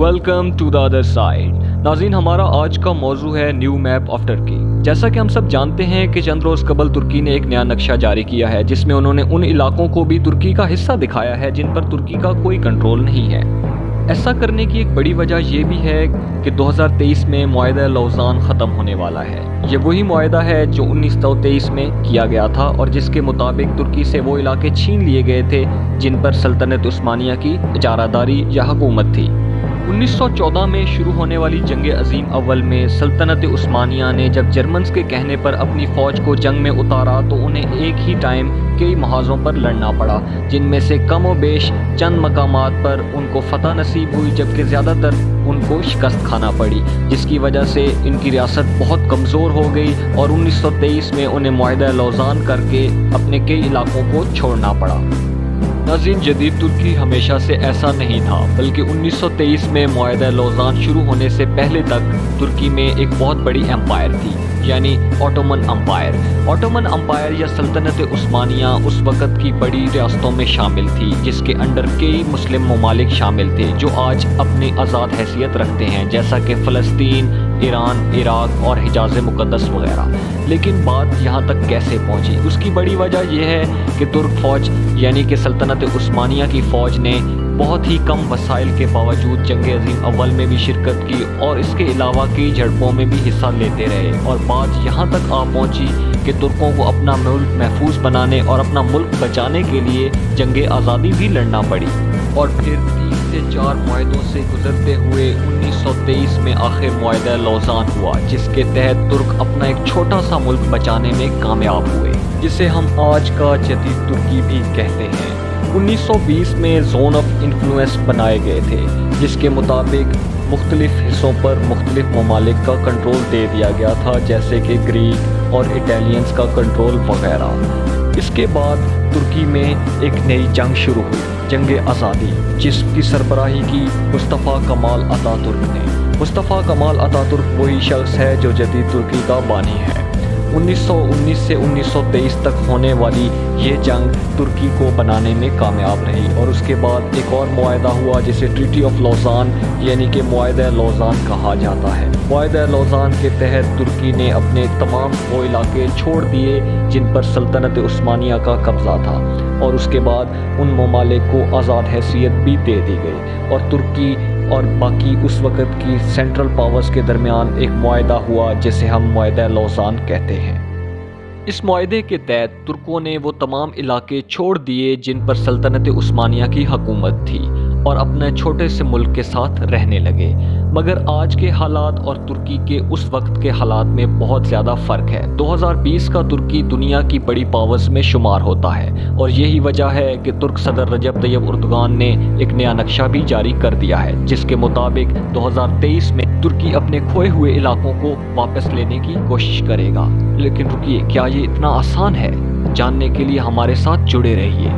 Welcome to the other side. ناظرین، ہمارا آج کا موضوع ہے نیو میپ آف ٹرکی۔ جیسا کہ ہم سب جانتے ہیں کہ چند روز قبل ترکی نے ایک نیا نقشہ جاری کیا ہے جس میں انہوں نے ان علاقوں کو بھی ترکی کا حصہ دکھایا ہے جن پر ترکی کا کوئی کنٹرول نہیں ہے۔ ایسا کرنے کی ایک بڑی وجہ یہ بھی ہے کہ 2023 میں معاہدہ لوزان ختم ہونے والا ہے۔ یہ وہی معاہدہ ہے جو 1923 میں کیا گیا تھا اور جس کے مطابق ترکی سے وہ علاقے چھین لیے گئے تھے جن پر سلطنت عثمانیہ کی اجارہ داری یا حکومت تھی۔ 1914 میں شروع ہونے والی جنگ عظیم اول میں سلطنت عثمانیہ نے جب جرمنز کے کہنے پر اپنی فوج کو جنگ میں اتارا تو انہیں ایک ہی ٹائم کئی محاذوں پر لڑنا پڑا، جن میں سے کم و بیش چند مقامات پر ان کو فتح نصیب ہوئی جبکہ زیادہ تر ان کو شکست کھانا پڑی، جس کی وجہ سے ان کی ریاست بہت کمزور ہو گئی اور 1923 میں انہیں معاہدہ لوزان کر کے اپنے کئی علاقوں کو چھوڑنا پڑا۔ ناظرین، جدید ترکی ہمیشہ سے ایسا نہیں تھا، بلکہ 1923 میں معاہدہ لوزان شروع ہونے سے پہلے تک ترکی میں ایک بہت بڑی امپائر تھی، یعنی اوٹومن امپائر۔ اوٹومن امپائر یا سلطنت عثمانیہ اس وقت کی بڑی ریاستوں میں شامل تھی جس کے انڈر کئی مسلم ممالک شامل تھے جو آج اپنی آزاد حیثیت رکھتے ہیں، جیسا کہ فلسطین، ایران، عراق اور حجاز مقدس وغیرہ۔ لیکن بات یہاں تک کیسے پہنچی؟ اس کی بڑی وجہ یہ ہے کہ ترک فوج یعنی کہ سلطنت عثمانیہ کی فوج نے بہت ہی کم وسائل کے باوجود جنگ عظیم اول میں بھی شرکت کی اور اس کے علاوہ کئی جھڑپوں میں بھی حصہ لیتے رہے، اور بات یہاں تک آ پہنچی کہ ترکوں کو اپنا ملک محفوظ بنانے اور اپنا ملک بچانے کے لیے جنگ آزادی بھی لڑنا پڑی۔ اور پھر 3 سے 4 معاہدوں سے گزرتے ہوئے 1923 میں آخر معاہدہ لوزان ہوا، جس کے تحت ترک اپنا ایک چھوٹا سا ملک بچانے میں کامیاب ہوئے، جسے ہم آج کا جدید ترکی بھی کہتے ہیں۔ 1920 میں زون آف انفلوئنس بنائے گئے تھے جس کے مطابق مختلف حصوں پر مختلف ممالک کا کنٹرول دے دیا گیا تھا، جیسے کہ گریک اور اٹالینز کا کنٹرول وغیرہ۔ اس کے بعد ترکی میں ایک نئی جنگ شروع ہوئی، جنگ آزادی، جس کی سربراہی کی مصطفیٰ کمال اتا ترک نے۔ مصطفیٰ کمال اتا ترک وہی شخص ہے جو جدید ترکی کا بانی ہے۔ 1919 سے 1923 تک ہونے والی یہ جنگ ترکی کو بنانے میں کامیاب رہی، اور اس کے بعد ایک اور معاہدہ ہوا جسے ٹریٹی آف لوزان یعنی کہ معاہدہ لوزان کہا جاتا ہے۔ معاہدہ لوزان کے تحت ترکی نے اپنے تمام وہ علاقے چھوڑ دیے جن پر سلطنت عثمانیہ کا قبضہ تھا، اور اس کے بعد ان ممالک کو آزاد حیثیت بھی دے دی گئی، اور ترکی اور باقی اس وقت کی سینٹرل پاورز کے درمیان ایک معاہدہ ہوا جسے ہم معاہدہ لوزان کہتے ہیں۔ اس معاہدے کے تحت ترکوں نے وہ تمام علاقے چھوڑ دیے جن پر سلطنت عثمانیہ کی حکومت تھی اور اپنے چھوٹے سے ملک کے ساتھ رہنے لگے۔ مگر آج کے حالات اور ترکی کے اس وقت کے حالات میں بہت زیادہ فرق ہے۔ 2020 کا ترکی دنیا کی بڑی پاورز میں شمار ہوتا ہے، اور یہی وجہ ہے کہ ترک صدر رجب طیب اردوغان نے ایک نیا نقشہ بھی جاری کر دیا ہے جس کے مطابق 2023 میں ترکی اپنے کھوئے ہوئے علاقوں کو واپس لینے کی کوشش کرے گا۔ لیکن رکیے، کیا یہ اتنا آسان ہے؟ جاننے کے لیے ہمارے ساتھ جڑے رہیے۔